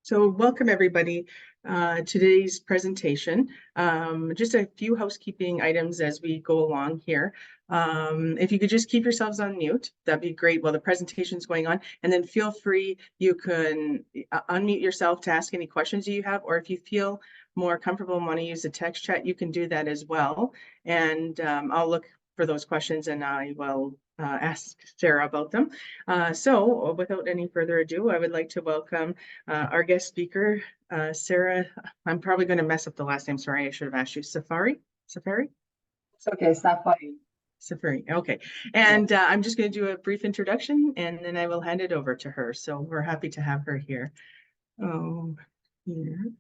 So welcome everybody today's presentation. Just a few housekeeping items as we go along here. If you could just keep yourselves on mute, that'd be great while the presentation is going on. And then feel free, you can unmute yourself to ask any questions you have, or if you feel more comfortable and want to use the text chat, you can do that as well. And I'll look for those questions and I will ask Sarah about them. So without any further ado, I would like to welcome our guest speaker, Sarah. I'm probably going to mess up the last name. Sorry, I should have asked you. Safaei? It's okay, Safaei. Safaei, okay. And I'm just going to do a brief introduction and then I will hand it over to her. So we're happy to have her here. Here.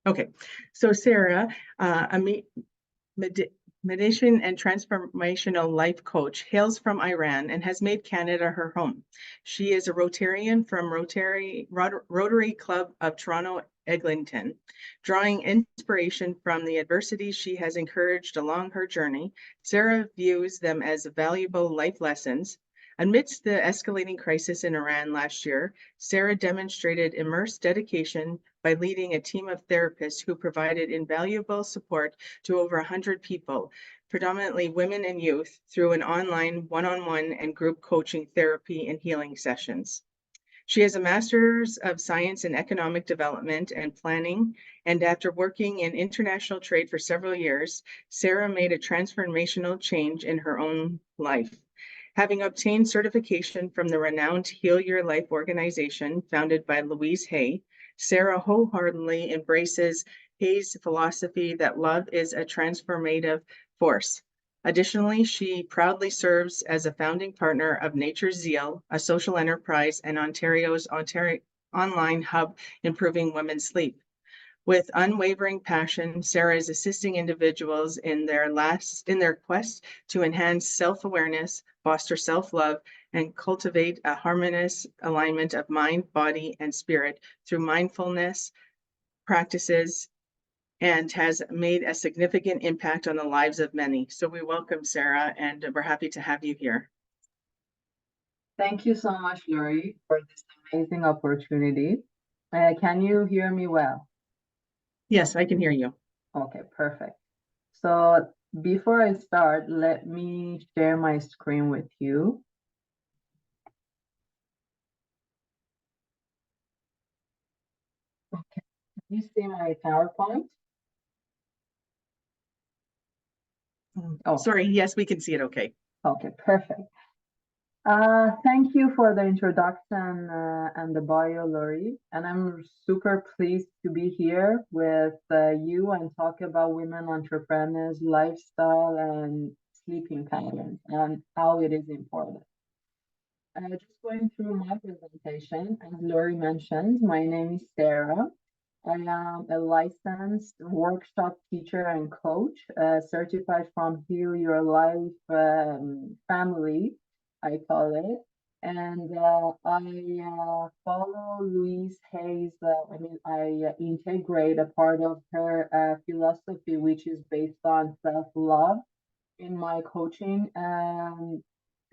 Okay, so Sarah, meditation and transformational life coach, hails from Iran and has made Canada her home. She is a Rotarian from Rotary Club of Toronto, Eglinton. Drawing inspiration from the adversities she has encouraged along her journey, Sarah views them as valuable life lessons. Amidst the escalating crisis in Iran last year, Sarah demonstrated immense dedication by leading a team of therapists who provided invaluable support to over 100 people, predominantly women and youth, through an online one-on-one and group coaching therapy and healing sessions. She has a Master's of Science in Economic Development and Planning, and after working in international trade for several years, Sarah made a transformational change in her own life. Having obtained certification from the renowned Heal Your Life organization founded by Louise Hay, Sarah wholeheartedly embraces Hay's philosophy that love is a transformative force. Additionally, she proudly serves as a founding partner of Nature's Zeal, a social enterprise, and Ontario's online hub improving women's sleep. With unwavering passion, Sarah is assisting individuals in their quest to enhance self-awareness, foster self-love, and cultivate a harmonious alignment of mind, body, and spirit through mindfulness practices, and has made a significant impact on the lives of many. So we welcome Sarah, and we're happy to have you here. Thank you so much, Lori, for this amazing opportunity. Can you hear me well? Yes, I can hear you. Okay, perfect. So before I start, let me share my screen with you. Okay, can you see my PowerPoint? Oh, sorry, yes, we can see it okay. Okay, perfect. Thank you for the introduction and the bio, Lori. And I'm super pleased to be here with you and talk about women entrepreneurs, lifestyle, and sleeping patterns and how it is important. Just going through my presentation, as Lori mentioned, my name is Sarah. I am a licensed workshop teacher and coach, certified from Heal Your Life family, I call it. And I follow Louise Hay's, I integrate a part of her philosophy, which is based on self-love in my coaching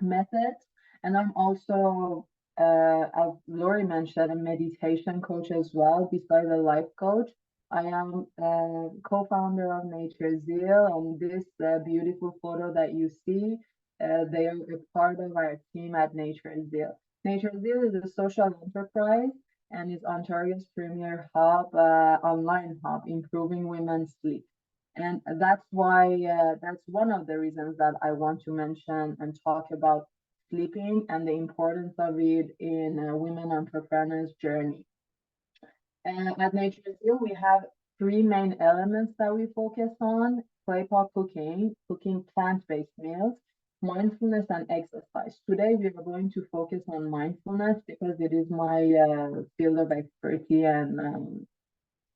methods. And I'm also, as Lori mentioned, a meditation coach as well, besides a life coach. I am a co-founder of Nature's Zeal, and this beautiful photo that you see, they are a part of our team at Nature's Zeal. Nature's Zeal is a social enterprise and is Ontario's premier hub, online hub, improving women's sleep. And that's why, that's one of the reasons that I want to mention and talk about sleeping and the importance of it in a women entrepreneurs journey. And at Nature's Zeal, we have three main elements that we focus on: clay pot cooking, cooking plant-based meals, mindfulness, and exercise. Today, we are going to focus on mindfulness because it is my field of expertise, and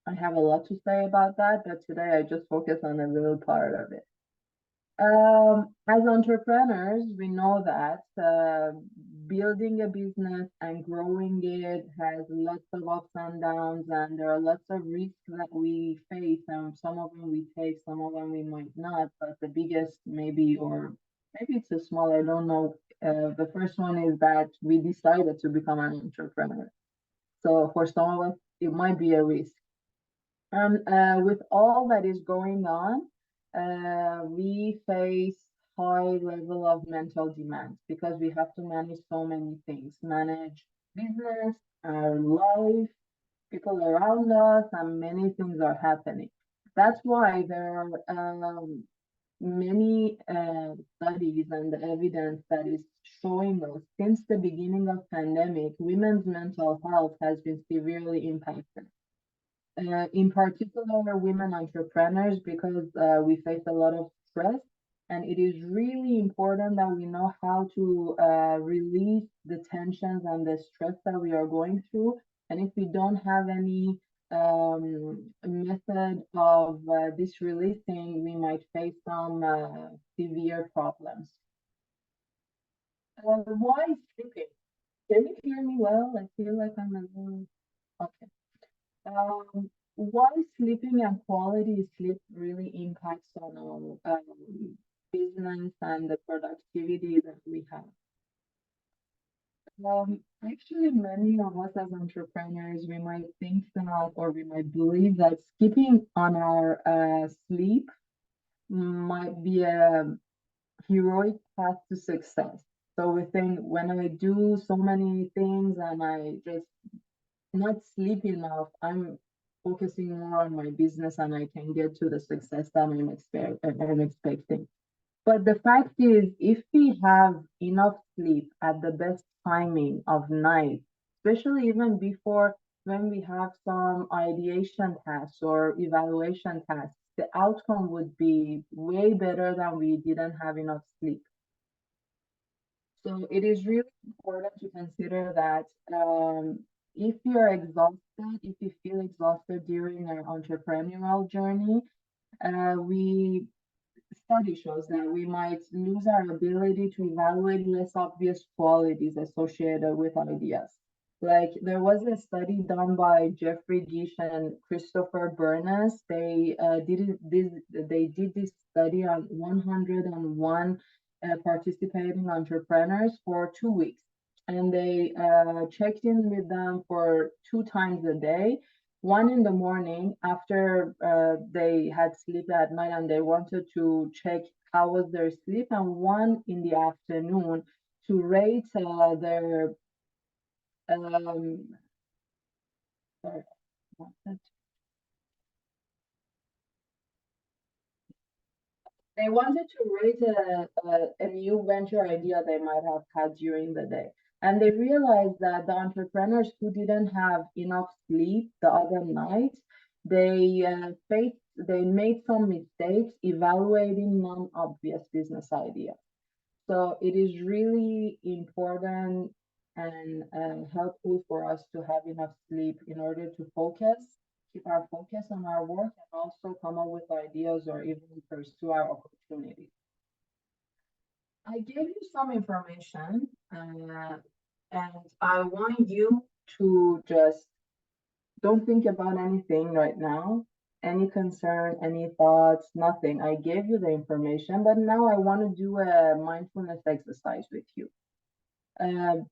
I have a lot to say about that, but today I just focus on a little part of it. As entrepreneurs, we know that building a business and growing it has lots of ups and downs, and there are lots of risks that we face, and some of them we take, some of them we might not. But the biggest, maybe, or maybe it's a small, I don't know. The first one is that we decided to become an entrepreneur. So for some of us, it might be a risk. And with all that is going on, we face high level of mental demands because we have to manage so many things, manage business, our life, people around us, and many things are happening. That's why there are many studies and evidence that is showing us since the beginning of pandemic, women's mental health has been severely impacted. In particular, women entrepreneurs, because we face a lot of stress, and it is really important that we know how to release the tensions and the stress that we are going through. And if we don't have any method of this releasing, we might face some severe problems. Why sleeping? Can you hear me well? I feel like I'm a little okay. Why sleeping and quality sleep really impacts on our business and the productivity that we have. Actually, many of us as entrepreneurs, we might think that, or we might believe that skipping on our sleep might be a heroic path to success. So we think when I do so many things and I just not sleep enough, I'm focusing more on my business and I can get to the success that I'm expecting. But the fact is, if we have enough sleep at the best timing of night, especially even before when we have some ideation tasks or evaluation tasks, the outcome would be way better than we didn't have enough sleep. So it is really important to consider that if you're exhausted, if you feel exhausted during our entrepreneurial journey, we study shows that we might lose our ability to evaluate less obvious qualities associated with ideas. Like there was a study done by Jeffrey Gish and Christopher Burness. They did this study on 101 participating entrepreneurs for 2 weeks, and they checked in with them for 2 times a day. One in the morning after they had sleep at night and they wanted to check how was their sleep, and one in the afternoon to rate their sorry, they wanted to rate a new venture idea they might have had during the day. And they realized that the entrepreneurs who didn't have enough sleep the other night, they made some mistakes evaluating non-obvious business ideas. So it is really important and helpful for us to have enough sleep in order to keep our focus on our work, and also come up with ideas or even pursue our opportunities. I gave you some information, and I want you to just don't think about anything right now, any concern, any thoughts, nothing. I gave you the information, but now I want to do a mindfulness exercise with you.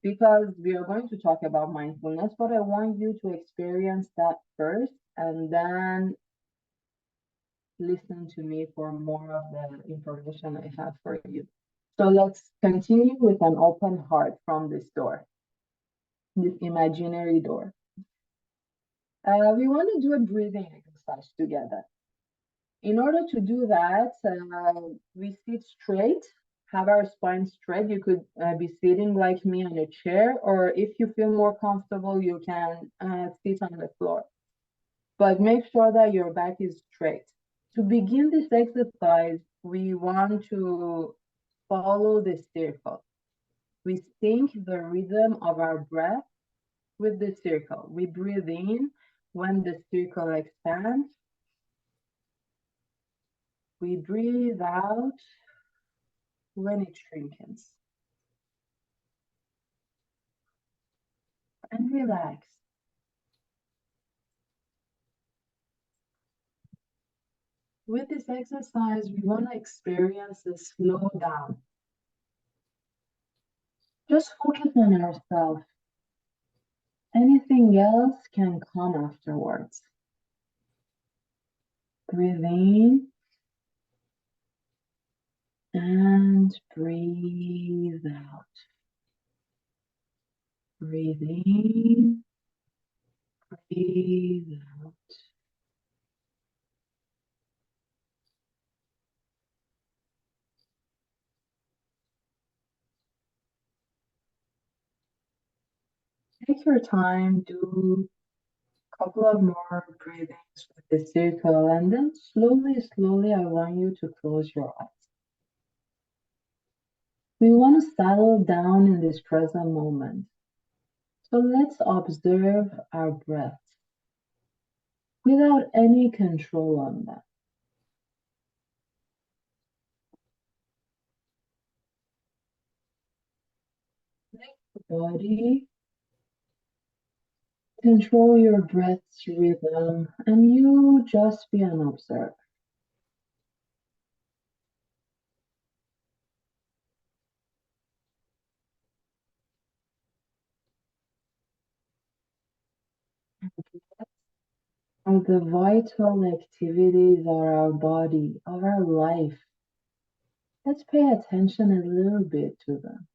Because we are going to talk about mindfulness, but I want you to experience that first and then listen to me for more of the information I have for you. So let's continue with an open heart from this door, this imaginary door. We want to do a breathing exercise together. In order to do that, we sit straight, have our spine straight. You could be sitting like me on a chair, or if you feel more comfortable, you can sit on the floor. But make sure that your back is straight. To begin this exercise, we want to follow the circle. We sync the rhythm of our breath with the circle. We breathe in when the circle expands. We breathe out when it shrinks. and relax. With this exercise, we want to experience the slow down. Just focus on ourselves. Anything else can come afterwards. Breathe in and breathe out. Breathe in, breathe out. Take your time, do a couple of more breathings with the circle, and then slowly, I want you to close your eyes. We want to settle down in this present moment. So let's observe our breath without any control on that. Let your body control your breath's rhythm, and you just be an observer. Are the vital activities of our body, of our life. Let's pay attention a little bit to them.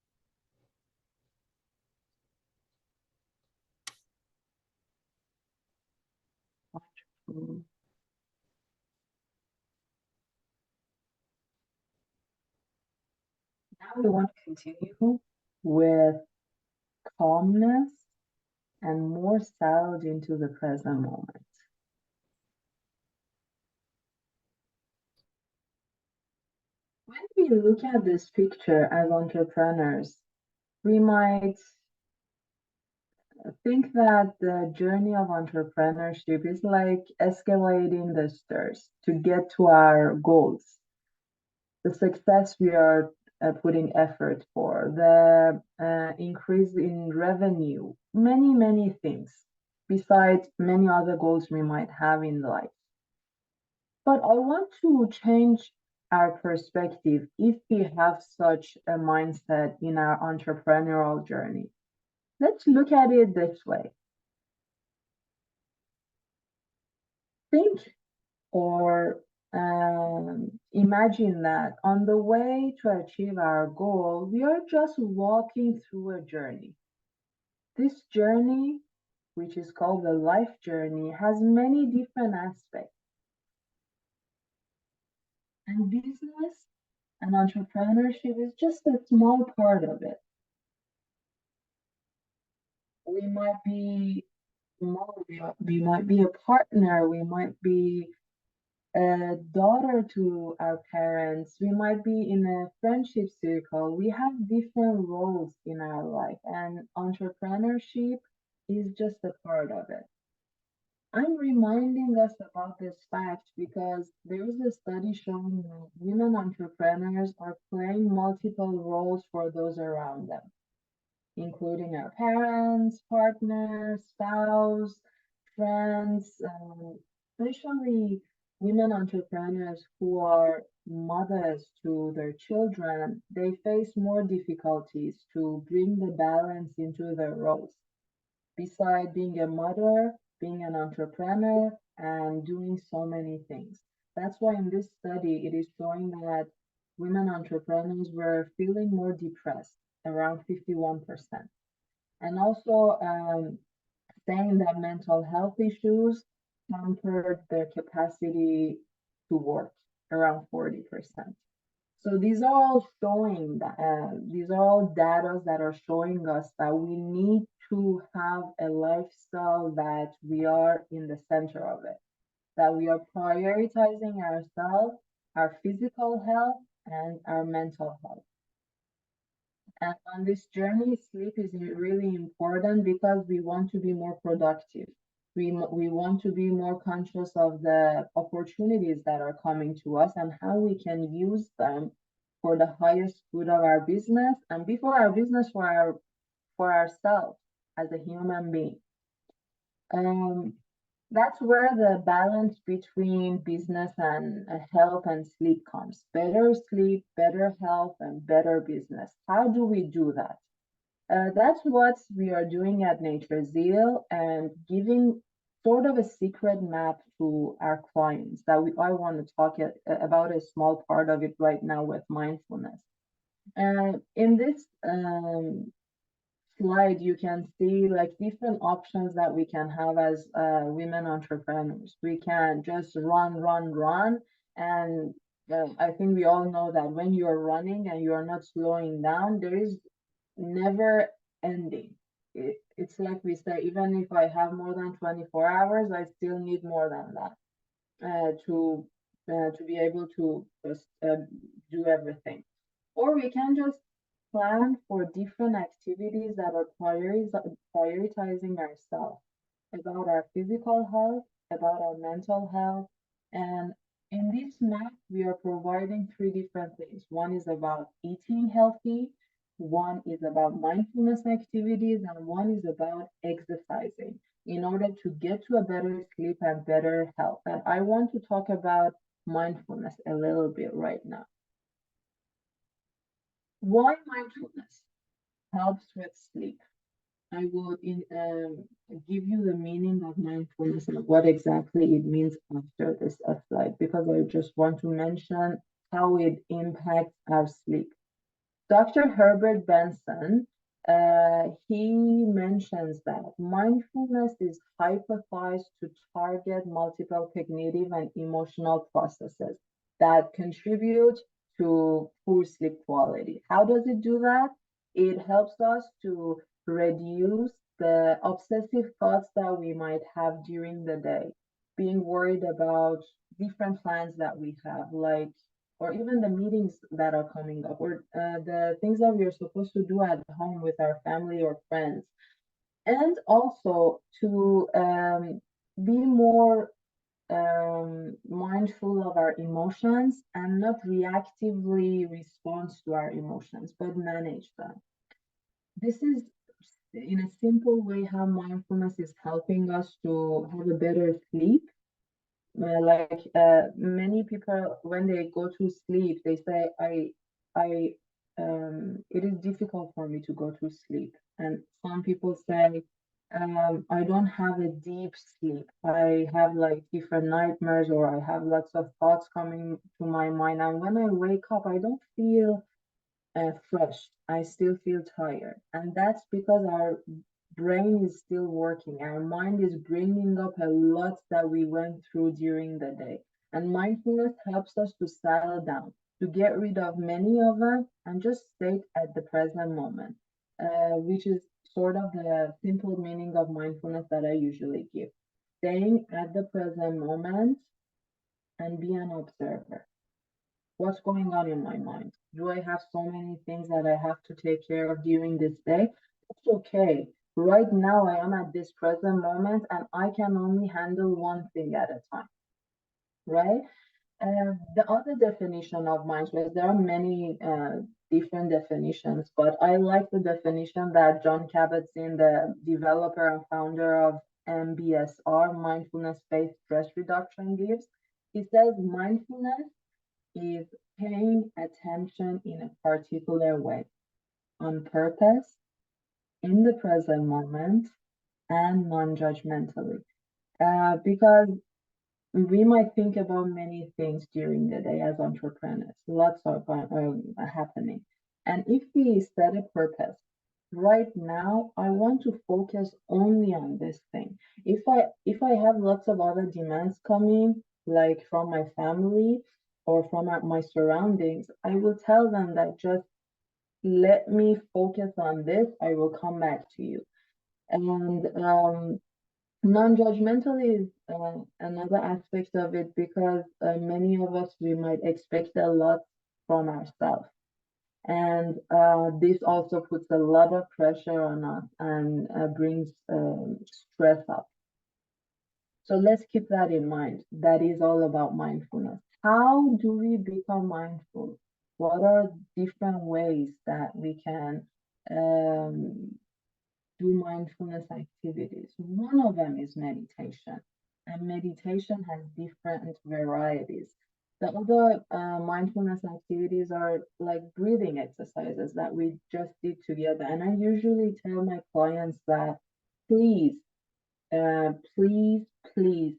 Wonderful. Now we want to continue with calmness and more settled into the present moment. When we look at this picture as entrepreneurs, we might think that the journey of entrepreneurship is like escalating the stairs to get to our goals, the success we are putting effort for, the increase in revenue, many things, besides many other goals we might have in life. But I want to change our perspective if we have such a mindset in our entrepreneurial journey. Let's look at it this way. Think or imagine that on the way to achieve our goal, we are just walking through a journey. This journey, which is called the life journey, has many different aspects. And business and entrepreneurship is just a small part of it. We might be we might be a partner, we might be a daughter to our parents, we might be in a friendship circle. We have different roles in our life, and entrepreneurship is just a part of it. I'm reminding us about this fact because there is a study showing that women entrepreneurs are playing multiple roles for those around them, including our parents, partners, spouse, friends, especially women entrepreneurs who are mothers to their children. They face more difficulties to bring the balance into their roles. Beside being a mother, being an entrepreneur, and doing so many things. That's why in this study, it is showing that women entrepreneurs were feeling more depressed, around 51%. And also saying that mental health issues hampered their capacity to work, around 40%. So these are all showing that these are all data that are showing us that we need to have a lifestyle that we are in the center of it, that we are prioritizing ourselves, our physical health, and our mental health. And on this journey, sleep is really important because we want to be more productive. We want to be more conscious of the opportunities that are coming to us and how we can use them for the highest good of our business and before our business for ourselves. as a human being. That's where the balance between business and health and sleep comes. Better sleep, better health, and better business. How do we do that? That's what we are doing at Nature Zeal and giving sort of a secret map to our clients that I want to talk about a small part of it right now with mindfulness. In this slide, you can see like different options that we can have as women entrepreneurs. We can just run, run, run. And I think we all know that when you're running and you're not slowing down, there is never ending. It's like we say, even if I have more than 24 hours, I still need more than that to be able to just do everything. Or we can just plan for different activities that are prioritizing ourselves, about our physical health, about our mental health. And in this map, we are providing three different things. One is about eating healthy, one is about mindfulness activities, and one is about exercising in order to get to a better sleep and better health. And I want to talk about mindfulness a little bit right now. Why mindfulness helps with sleep? I will give you the meaning of mindfulness and what exactly it means after this slide, because I just want to mention how it impacts our sleep. Dr. Herbert Benson, he mentions that mindfulness is hypothesized to target multiple cognitive and emotional processes that contribute to poor sleep quality. How does it do that? It helps us to reduce the obsessive thoughts that we might have during the day, being worried about different plans that we have, like or even the meetings that are coming up, or the things that we are supposed to do at home with our family or friends. And also to be more mindful of our emotions and not reactively respond to our emotions, but manage them. This is, in a simple way, how mindfulness is helping us to have a better sleep. Many people, when they go to sleep, they say, I, it is difficult for me to go to sleep. And some people say, I don't have a deep sleep. I have like different nightmares, or I have lots of thoughts coming to my mind. And when I wake up, I don't feel fresh. I still feel tired. And that's because our brain is still working. Our mind is bringing up a lot that we went through during the day. And mindfulness helps us to settle down, to get rid of many of them and just stay at the present moment, which is sort of the simple meaning of mindfulness that I usually give. Staying at the present moment and be an observer. What's going on in my mind? Do I have so many things that I have to take care of during this day? It's okay. Right now, I am at this present moment and I can only handle one thing at a time, right? The other definition of mindfulness, there are many different definitions, but I like the definition that John Kabat-Zinn, the developer and founder of MBSR, mindfulness-based stress reduction, gives. He says mindfulness is paying attention in a particular way, on purpose, in the present moment, and non-judgmentally. Because we might think about many things during the day as entrepreneurs, lots of happening. And if we set a purpose, right now, I want to focus only on this thing. If I have lots of other demands coming, like from my family or from my surroundings, I will tell them that just let me focus on this. I will come back to you. And non-judgmental is another aspect of it, because many of us, we might expect a lot from ourselves. And this also puts a lot of pressure on us and brings stress up. So let's keep that in mind. That is all about mindfulness. How do we become mindful? What are different ways that we can do mindfulness activities. One of them is meditation, and meditation has different varieties. The other mindfulness activities are like breathing exercises that we just did together. And I usually tell my clients that please, please, please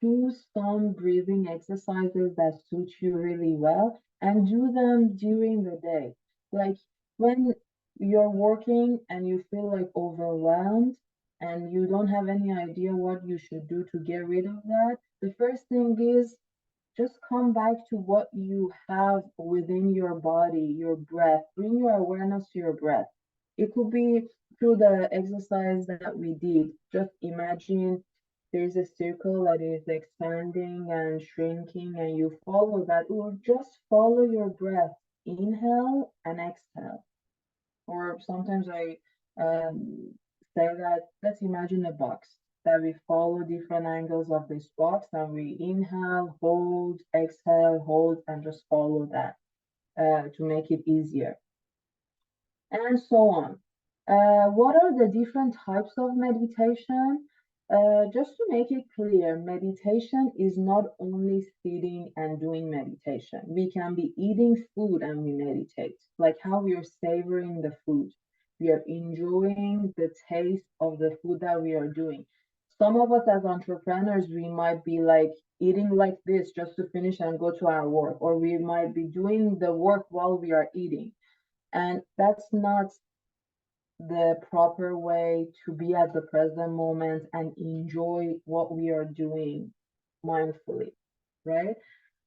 choose some breathing exercises that suit you really well and do them during the day. Like when you're working and you feel like overwhelmed and you don't have any idea what you should do to get rid of that, the first thing is just come back to what you have within your body, your breath. Bring your awareness to your breath. It could be through the exercise that we did. Just imagine there's a circle that is expanding and shrinking, and you follow that, or just follow your breath. Inhale and exhale. Or sometimes I say that let's imagine a box that we follow different angles of this box and we inhale, hold, exhale, hold, and just follow that to make it easier. And so on. What are the different types of meditation? Just to make it clear, meditation is not only sitting and doing meditation. We can be eating food and we meditate, like how we are savoring the food. We are enjoying the taste of the food that we are doing. Some of us as entrepreneurs, we might be like eating like this just to finish and go to our work, or we might be doing the work while we are eating. And that's not the proper way to be at the present moment and enjoy what we are doing mindfully, right?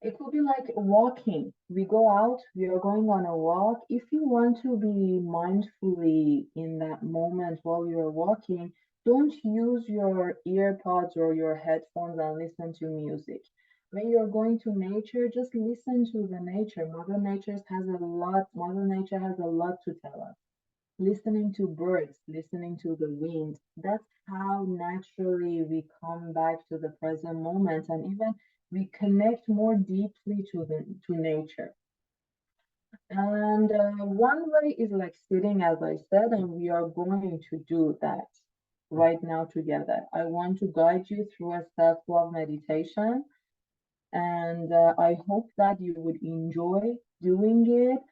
It could be like walking. We go out, we are going on a walk. If you want to be mindfully in that moment while you're walking, don't use your ear pods or your headphones and listen to music. When you're going to nature, just listen to the nature. Mother Nature has a lot to tell us. Listening to birds, listening to the wind. That's how naturally we come back to the present moment, and even we connect more deeply to nature. And one way is like sitting, as I said, and we are going to do that right now together. I want to guide you through a self-love meditation, and I hope that you would enjoy doing it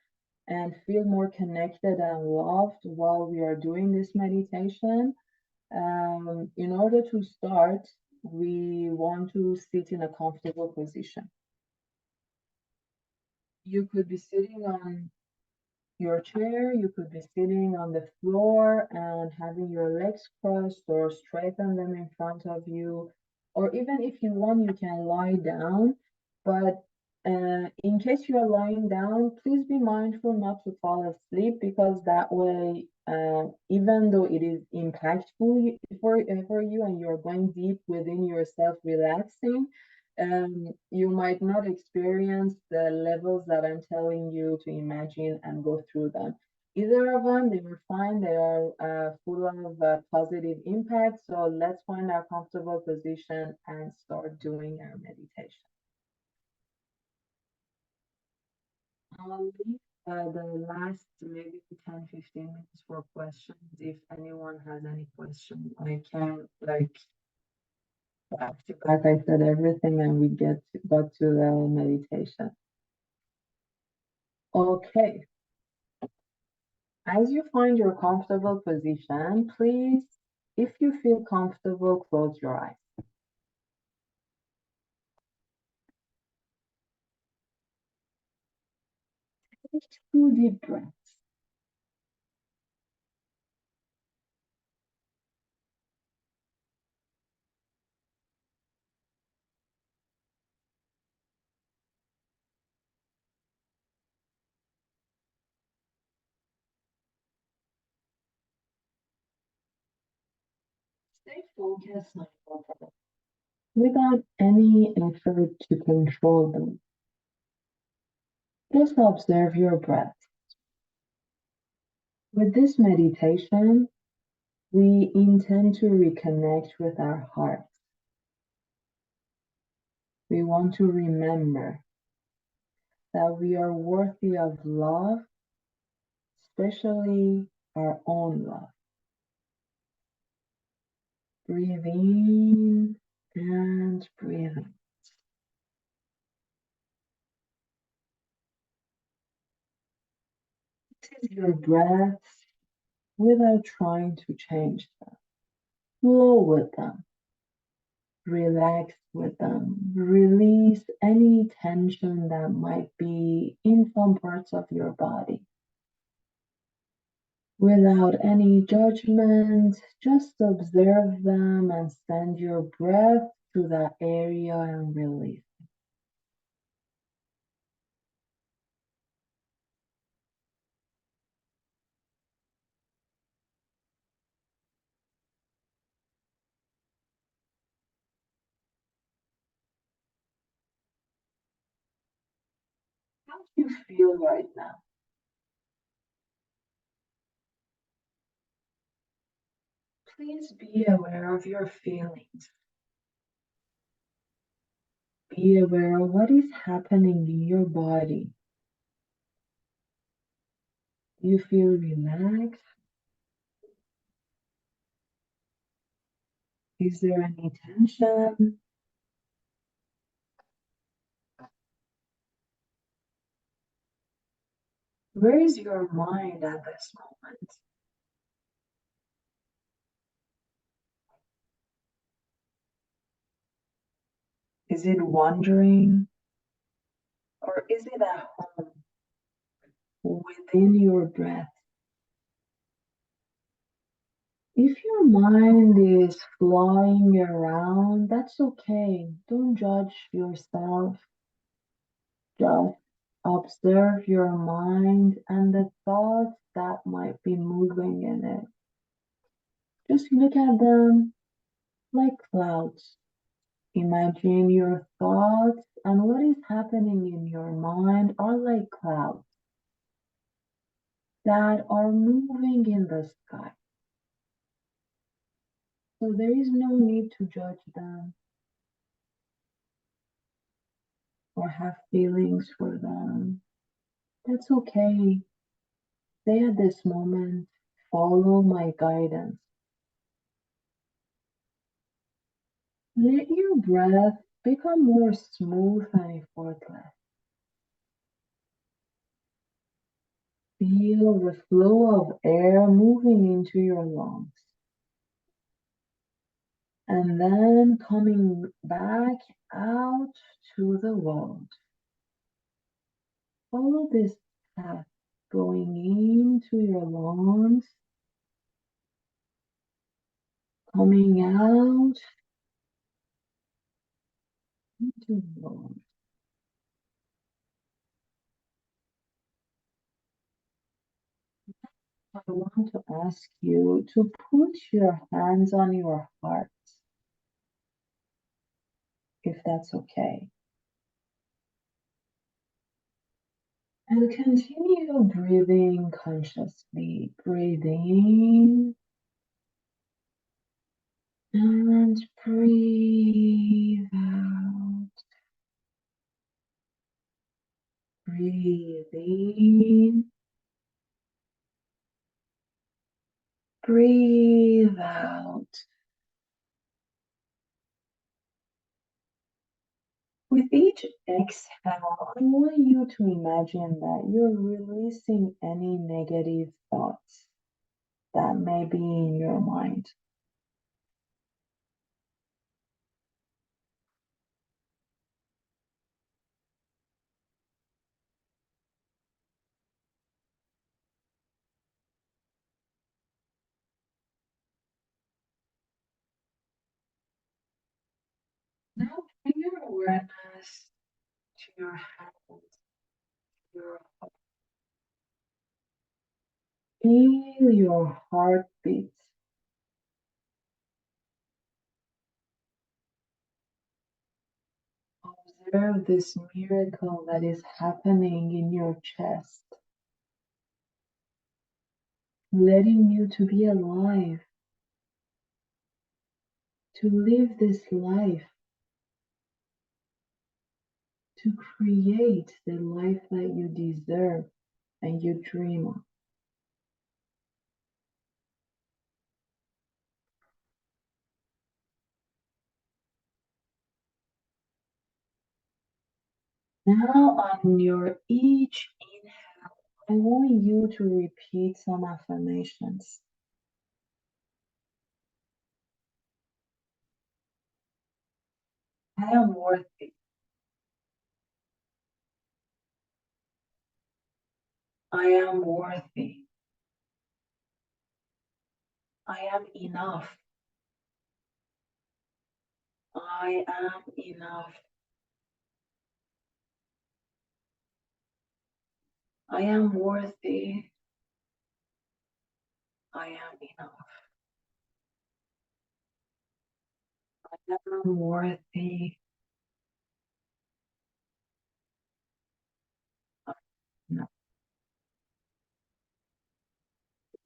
and feel more connected and loved while we are doing this meditation. In order to start, we want to sit in a comfortable position. You could be sitting on your chair, you could be sitting on the floor and having your legs crossed or straighten them in front of you. Or even if you want, you can lie down. But in case you are lying down, please be mindful not to fall asleep, because that way, even though it is impactful for you and you're going deep within yourself, relaxing, you might not experience the levels that I'm telling you to imagine and go through them. Either of them, they were fine. They are full of positive impact. So let's find our comfortable position and start doing our meditation. I'll leave the last maybe 10-15 minutes for questions. If anyone has any questions, I can like back to back. I said everything and we got to the meditation. Okay. As you find your comfortable position, please, if you feel comfortable, close your eyes. Take 2 deep breaths. Stay focused on your breath without any effort to control them. Just observe your breath. With this meditation, we intend to reconnect with our heart. We want to remember that we are worthy of love, especially our own love. Breathe in and breathe out. This is your breaths without trying to change them. Flow with them. Relax with them. Release any tension that might be in some parts of your body. Without any judgment, just observe them and send your breath to that area and release. How do you feel right now? Please be aware of your feelings. Be aware of what is happening in your body. Do you feel relaxed? Is there any tension? Where is your mind at this moment? Is it wandering? Or is it at home within your breath? If your mind is flying around, that's okay. Don't judge yourself. Just observe your mind and the thoughts that might be moving in it. Just look at them like clouds. Imagine your thoughts and what is happening in your mind are like clouds that are moving in the sky. So there is no need to judge them or have feelings for them. That's okay. Stay at this moment. Follow my guidance. Let your breath become more smooth and effortless. Feel the flow of air moving into your lungs. And then coming back out to the world. Follow this path going into your lungs, coming out into the world. I want to ask you to put your hands on your heart, if that's okay. And continue breathing consciously. Breathe in and breathe out. Breathe in. Breathe out. With each exhale, I want you to imagine that you're releasing any negative thoughts that may be in your mind. Now bring your awareness to your hands, your heart. Feel your heartbeat. Observe this miracle that is happening in your chest, letting you to be alive, to live this life, to create the life that you deserve and you dream of. Now, on your each inhale, I want you to repeat some affirmations. I am worthy. I am worthy. I am enough. I am enough. I am worthy. I am enough. I am worthy. Enough.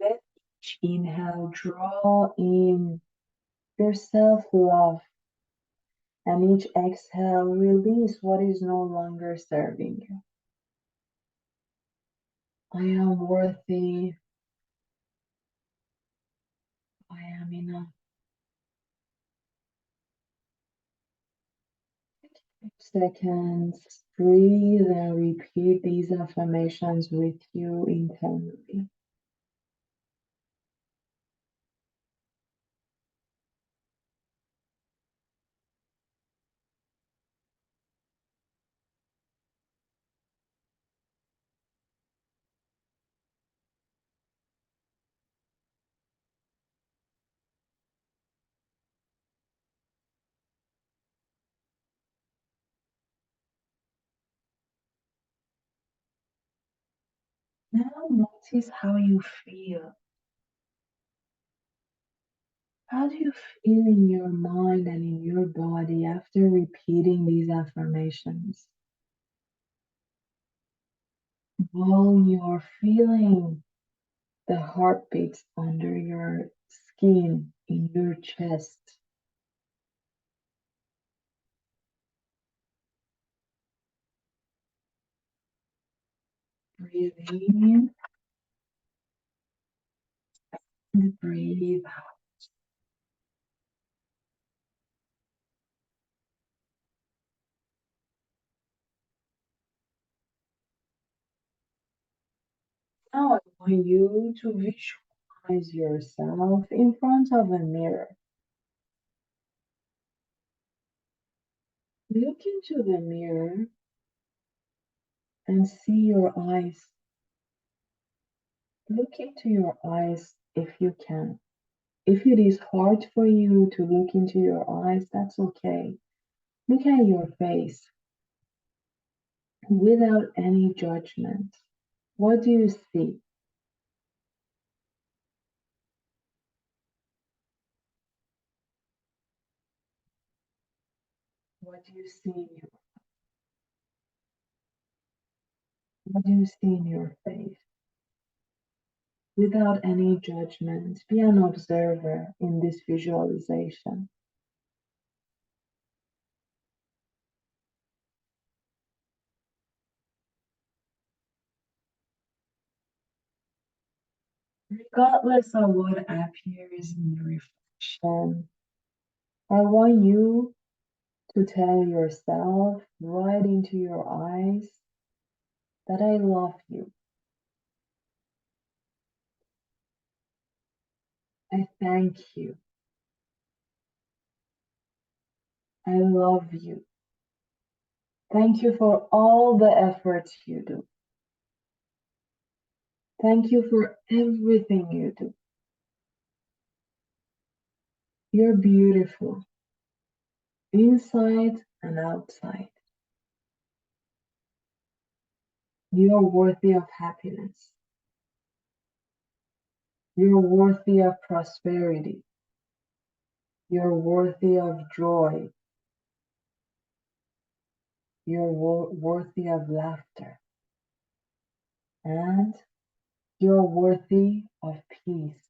Let each inhale draw in your self-love, and each exhale release what is no longer serving you. I am worthy. I am enough. Seconds, breathe and repeat these affirmations with you internally. Now notice how you feel. How do you feel in your mind and in your body after repeating these affirmations? While you're feeling the heartbeats under your skin, in your chest. Breathe in and breathe out. Now I want you to visualize yourself in front of a mirror. Look into the mirror and see your eyes. Look into your eyes if you can. If it is hard for you to look into your eyes, that's okay. Look at your face without any judgment. What do you see? What do you see in your What do you see in your face? Without any judgment, be an observer in this visualization. Regardless of what appears in the reflection, I want you to tell yourself right into your eyes that I love you. I thank you. I love you. Thank you for all the efforts you do. Thank you for everything you do. You're beautiful, inside and outside. You are worthy of happiness. You're worthy of prosperity. You're worthy of joy. You're worthy of laughter. And you're worthy of peace.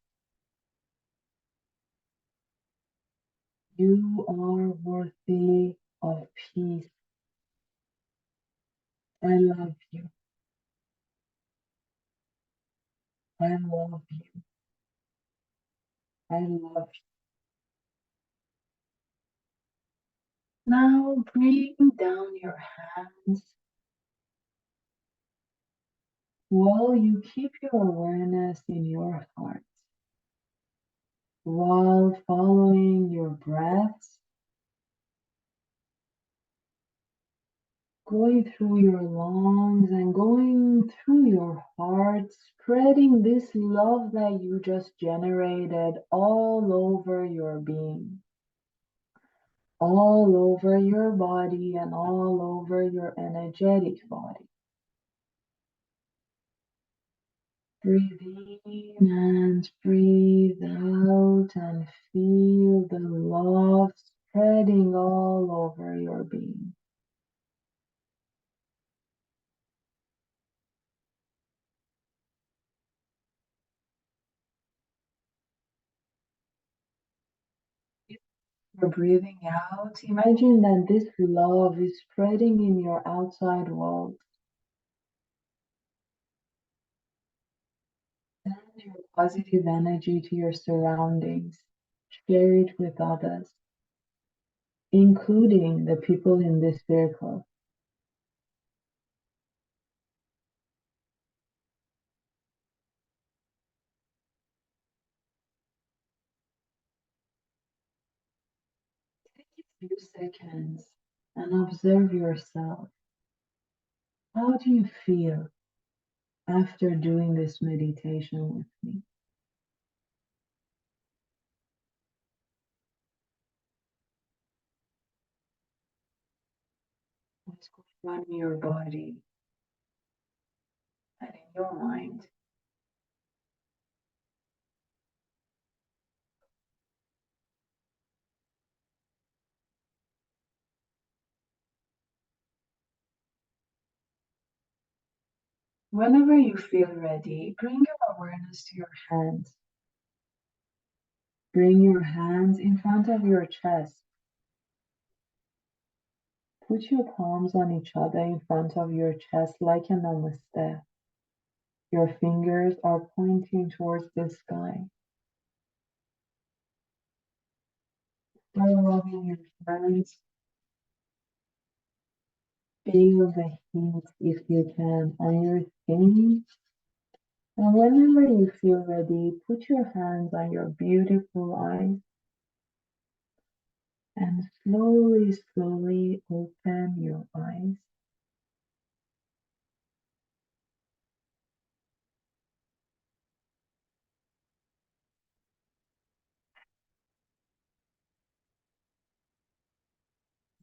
You are worthy of peace. I love you. I love you. I love you. Now bring down your hands while you keep your awareness in your heart, while following your breaths, going through your lungs and going through your heart, spreading this love that you just generated all over your being, all over your body and all over your energetic body. Breathe in and breathe out and feel the love spreading all over your being. You're breathing out. Imagine that this love is spreading in your outside world. Send your positive energy to your surroundings. Share it with others, including the people in this circle. Take a few seconds and observe yourself. How do you feel after doing this meditation with me? What's going on in your body and in your mind? Whenever you feel ready, bring your awareness to your hands. Bring your hands in front of your chest. Put your palms on each other in front of your chest like a namaste. Your fingers are pointing towards the sky. Start rubbing your hands. Feel the heat, if you can, on your skin. And whenever you feel ready, put your hands on your beautiful eyes and slowly, slowly open your eyes.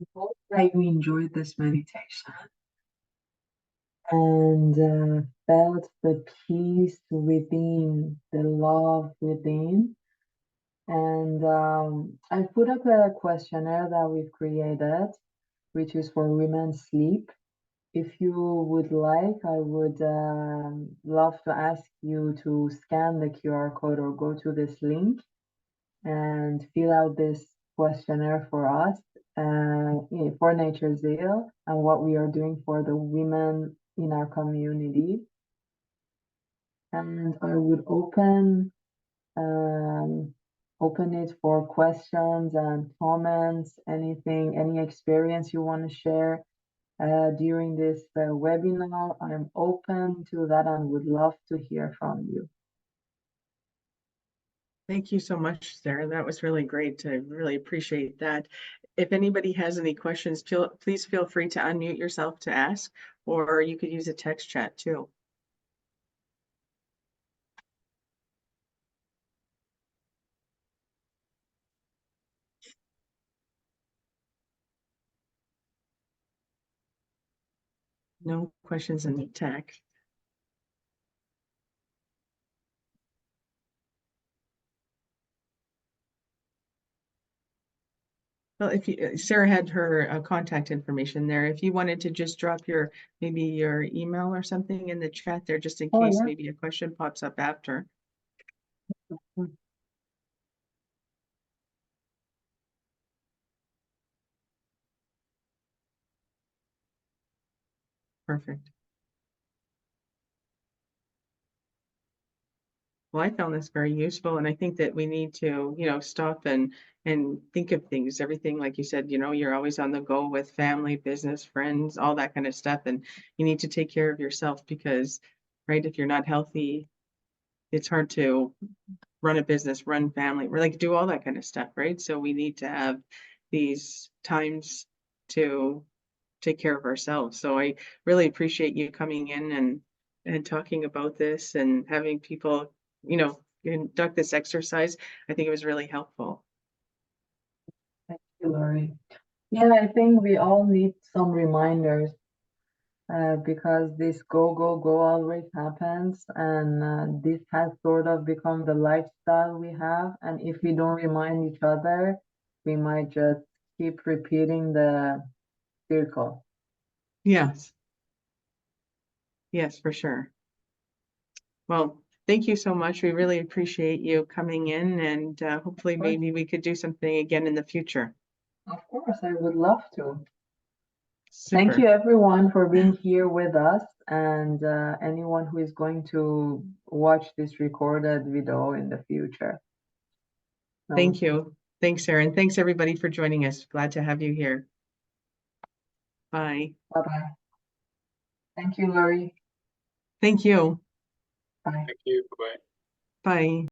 I hope that you enjoyed this meditation and felt the peace within, the love within. And I put up a questionnaire that we've created, which is for women's sleep. If you would like, I would love to ask you to scan the QR code or go to this link and fill out this questionnaire for us for Nature Zeal and what we are doing for the women in our community. And I would open it for questions and comments, anything, any experience you want to share during this webinar. I'm open to that and would love to hear from you. Thank you so much, Sarah. That was really great. I really appreciate that. If anybody has any questions, please feel free to unmute yourself to ask, or you could use a text chat too. No questions in the text. Well, if you, Sarah had her contact information there. If you wanted to just drop maybe your email or something in the chat there, just in Oh, case yeah. maybe a question pops up after. Perfect. Well, I found this very useful, and I think that we need to, stop and think of things. Everything, like you said, you're always on the go with family, business, friends, all that kind of stuff, and you need to take care of yourself because right? If you're not healthy, it's hard to run a business, run family, or like do all that kind of stuff, right? So we need to have these times to take care of ourselves. So I really appreciate you coming in and talking about this and having people, conduct this exercise. I think it was really helpful. Thank you, Lori. Yeah, I think we all need some reminders because this go, go, go always happens. And this has sort of become the lifestyle we have. And if we don't remind each other, we might just keep repeating the circle. Yes. Yes, for sure. Well, thank you so much. We really appreciate you coming in, and hopefully Of course. maybe we could do something again in the future. Of course, I would love to. Super. Thank you, everyone, for being here with us, and anyone who is going to watch this recorded video in the future. Thank you. Thanks, Erin. Thanks, everybody, for joining us. Glad to have you here. Bye. Bye-bye. Thank you, Lori. Thank you. Bye. Thank you. Bye-bye. Bye.